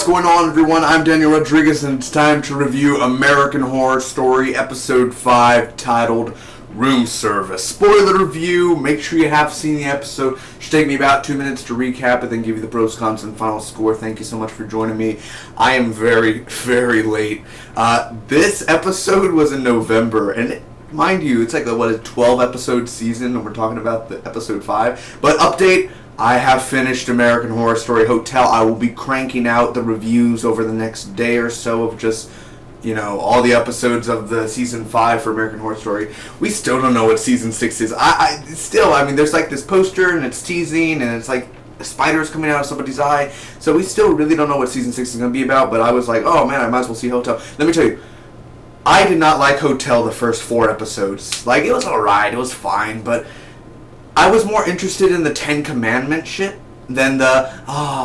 What's going on, everyone? I'm Daniel Rodriguez, and it's time to review American Horror Story Episode 5, titled Room Service. Spoiler review. Make sure you have seen the episode. It should take me about 2 minutes to recap it, then give you the pros, cons, and final score. Thank you so much for joining me. I am very, very late. This episode was in November, and mind you, it's like a 12-episode season, and we're talking about the episode 5. But update, I have finished American Horror Story Hotel. I will be cranking out the reviews over the next day or so of just, all the episodes of the season 5 for American Horror Story. We still don't know what season 6 is. There's like this poster, and it's teasing, and it's like spiders coming out of somebody's eye. So we still really don't know what season 6 is going to be about, but I was like, oh man, I might as well see Hotel. Let me tell you, I did not like Hotel the first 4 episodes. Like, it was alright, it was fine, but I was more interested in the 10 Commandments shit than the,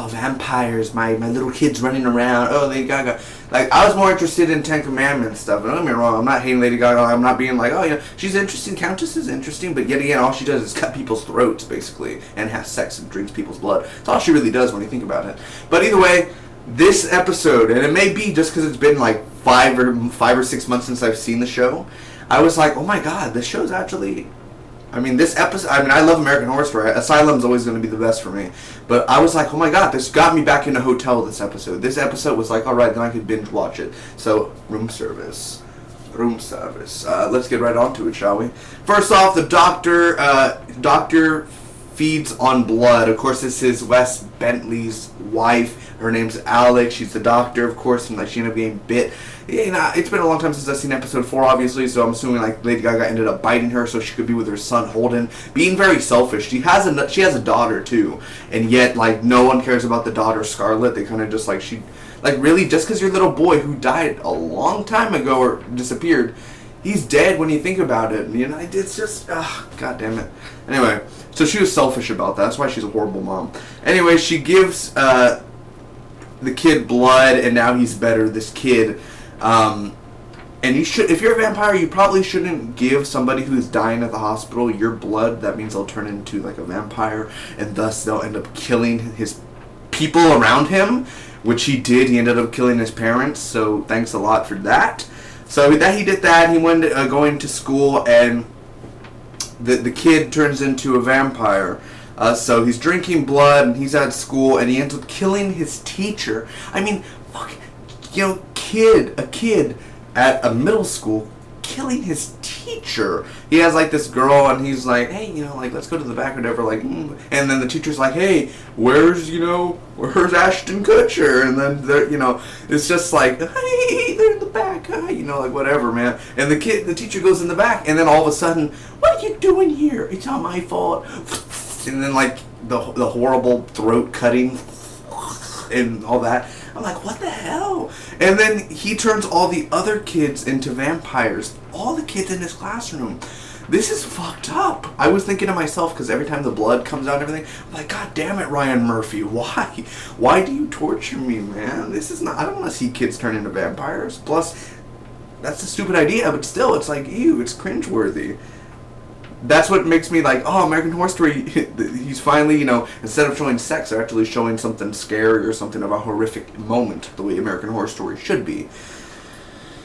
vampires, my little kids running around, Lady Gaga. Like, I was more interested in 10 Commandments stuff. And don't get me wrong, I'm not hating Lady Gaga. I'm not being like, she's interesting, Countess is interesting, but yet again, all she does is cut people's throats, basically, and has sex and drinks people's blood. That's all she really does when you think about it. But either way, this episode, and it may be just because it's been like 5 or 6 months since I've seen the show, I was like, oh my god, this show's actually... this episode, I love American Horror Story. Asylum's always going to be the best for me. But I was like, oh my god, this got me back into Hotel this episode. This episode was like, alright, then I could binge watch it. So, room service. Let's get right on to it, shall we? First off, the doctor feeds on blood. Of course, this is Wes Bentley's wife. Her name's Alex. She's the doctor, of course, and she ended up getting bit. It's been a long time since I've seen episode 4, obviously, so I'm assuming like Lady Gaga ended up biting her so she could be with her son Holden. Being very selfish. She has a daughter too, and yet like no one cares about the daughter Scarlett. They kind of just like really, just because your little boy who died a long time ago or disappeared, he's dead when you think about it. It's just god damn it. Anyway, so she was selfish about that. That's why she's a horrible mom. Anyway, she gives the kid blood, and now he's better. This kid. And you should, if you're a vampire, you probably shouldn't give somebody who's dying at the hospital your blood. That means they'll turn into like a vampire, and thus they'll end up killing his people around him, which he did. He ended up killing his parents, so thanks a lot for that. So that he did that, he went going to school, and the kid turns into a vampire. So he's drinking blood, and he's at school, and he ends up killing his teacher. A kid at a middle school killing his teacher. He has like this girl, and he's like, hey, let's go to the back or whatever, and then the teacher's like, hey, where's Ashton Kutcher? And then it's just like, hey, they're in the back, whatever, man. And the teacher goes in the back, and then all of a sudden, what are you doing here? It's not my fault. And then like the horrible throat cutting and all that. I'm like, what the hell? And then he turns all the other kids into vampires. All the kids in his classroom. This is fucked up. I was thinking to myself, because every time the blood comes out and everything, I'm like, god damn it, Ryan Murphy. Why? Why do you torture me, man? This is not... I don't want to see kids turn into vampires. Plus, that's a stupid idea, but still, it's like, ew, it's cringeworthy. That's what makes me like, American Horror Story, he's finally, instead of showing sex, they're actually showing something scary or something of a horrific moment, the way American Horror Story should be.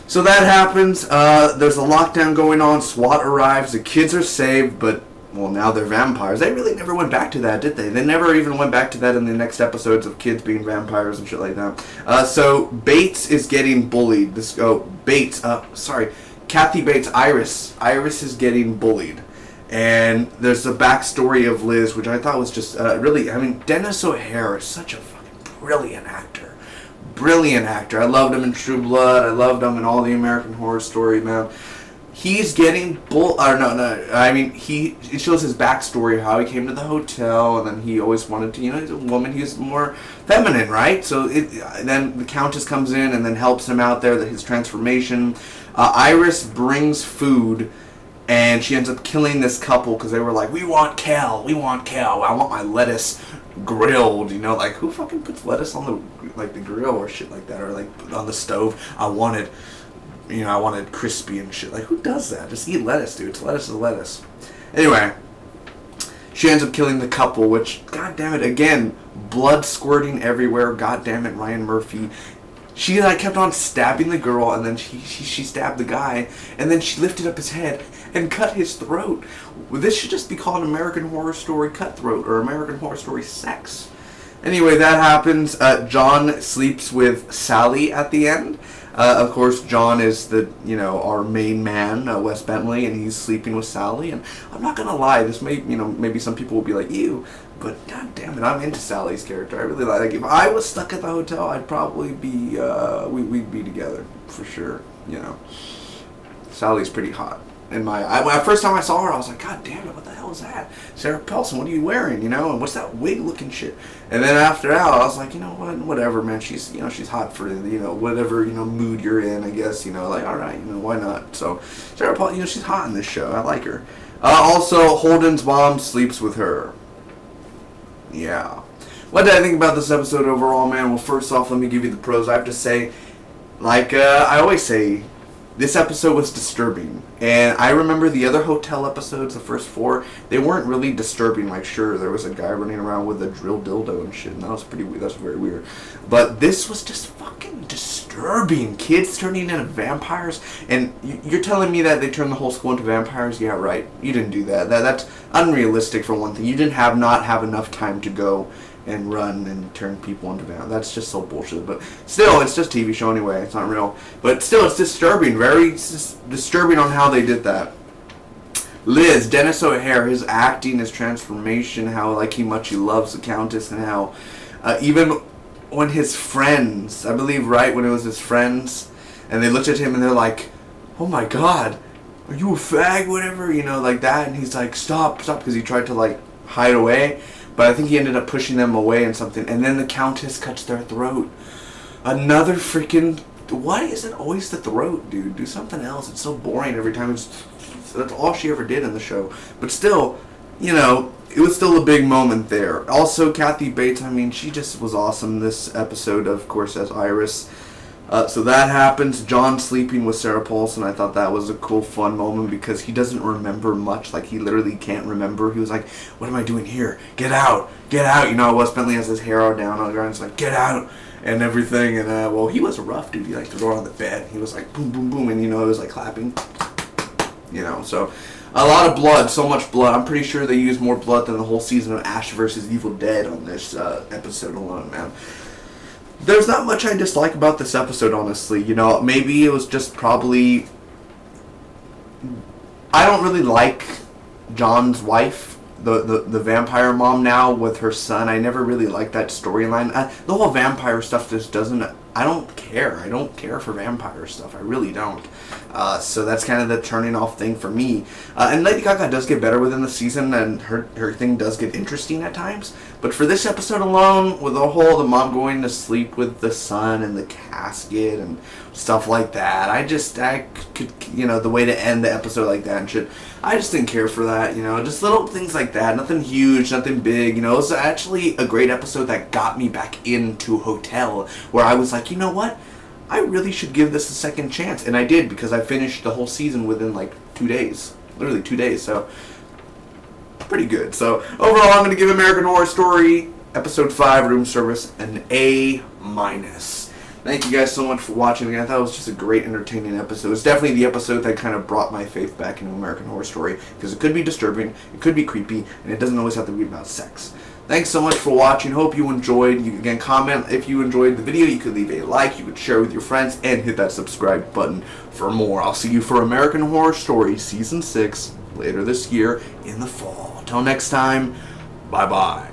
So that happens, there's a lockdown going on, SWAT arrives, the kids are saved, but, now they're vampires. They really never went back to that, did they? They never even went back to that in the next episodes of kids being vampires and shit like that. So Bates is getting bullied. Kathy Bates, Iris is getting bullied. And there's the backstory of Liz, which I thought was just Dennis O'Hare is such a fucking brilliant actor. Brilliant actor. I loved him in True Blood. I loved him in all the American Horror Story, man. He's getting it shows his backstory, how he came to the hotel, and then he always wanted to, he's a woman, he's more feminine, right? So then the Countess comes in and then helps him out there, his transformation. Iris brings food, and she ends up killing this couple because they were like, we want Cal, I want my lettuce grilled, who fucking puts lettuce on the grill or shit like that, or on the stove? I wanted crispy and shit. Who does that? Just eat lettuce, dude. Lettuce is lettuce. Anyway, She ends up killing the couple, which, god damn it, again, blood squirting everywhere. God damn it, Ryan Murphy. She kept on stabbing the girl, and then she stabbed the guy, and then she lifted up his head and cut his throat. This should just be called American Horror Story Cutthroat, or American Horror Story Sex. Anyway, that happens. John sleeps with Sally at the end. Of course, John is our main man, Wes Bentley, and he's sleeping with Sally. And I'm not gonna lie, this maybe some people will be like, ew, but god damn it, I'm into Sally's character. I really like. If I was stuck at the hotel, I'd probably be, we'd be together for sure. Sally's pretty hot. When first time I saw her, I was like, god damn it, what the hell is that? Sarah Paulson, what are you wearing? And what's that wig looking shit? And then after that, I was like, you know what, whatever, man. She's hot for whatever mood you're in, I guess. All right, why not? So Sarah Paulson, she's hot in this show. I like her. Also, Holden's mom sleeps with her. Yeah. What did I think about this episode overall, man? Well, first off, let me give you the pros. I have to say, I always say, this episode was disturbing, and I remember the other hotel episodes, the first 4, they weren't really disturbing. Sure, there was a guy running around with a drill dildo and shit, and that was pretty weird. That's very weird. But this was just fucking disturbing. Kids turning into vampires, and you're telling me that they turned the whole school into vampires? Yeah, right. You didn't do that. That's unrealistic for one thing. You didn't not have enough time to go and run and turn people into vampires. That's just so bullshit. But still, it's just a TV show anyway. It's not real. But still, it's disturbing. Very disturbing on how they did that. Liz, Dennis O'Hare, his acting, his transformation, how much he loves the Countess, and how even when his friends, I believe, right, when it was his friends, and they looked at him and they're like, oh my god, are you a fag, whatever, like that, and he's like, stop, because he tried to hide away. But I think he ended up pushing them away and something. And then the Countess cuts their throat. Another freaking... Why is it always the throat, dude? Do something else. It's so boring every time. That's all she ever did in the show. But still, it was still a big moment there. Also, Kathy Bates, she just was awesome this episode, of course, as Iris. So that happens. John sleeping with Sarah Paulson. I thought that was a cool, fun moment because he doesn't remember much. He literally can't remember. He was like, what am I doing here? Get out. Get out. Wes Bentley has his hair out down on the ground. He's like, get out. And everything. And, he was a rough dude. He liked to go on the bed. He was like, boom, boom, boom. And, it was clapping. So a lot of blood. So much blood. I'm pretty sure they used more blood than the whole season of Ash vs. Evil Dead on this episode alone, man. There's not much I dislike about this episode, honestly. Maybe it was just probably... I don't really like John's wife, the vampire mom now with her son. I never really liked that storyline. The whole vampire stuff just doesn't... I don't care. I don't care for vampire stuff. I really don't. So that's kind of the turning off thing for me. And Lady Gaga does get better within the season, and her thing does get interesting at times. But for this episode alone, with the mom going to sleep with the son and the casket and stuff like that, I could, the way to end the episode like that and shit, I just didn't care for that, just little things like that, nothing huge, nothing big, it was actually a great episode that got me back into Hotel, where I was like, you know what, I really should give this a second chance, and I did, because I finished the whole season within 2 days, literally 2 days, so pretty good. So overall, I'm going to give American Horror Story Episode 5 Room Service an A-. Thank you guys so much for watching. Again, I thought it was just a great, entertaining episode. It's definitely the episode that kind of brought my faith back into American Horror Story, because it could be disturbing, it could be creepy, and it doesn't always have to be about sex. Thanks so much for watching. Hope you enjoyed. You can comment if you enjoyed the video. You could leave a like, you could share with your friends, and hit that subscribe button for more. I'll see you for American Horror Story Season 6 later this year in the fall. Till next time, bye-bye.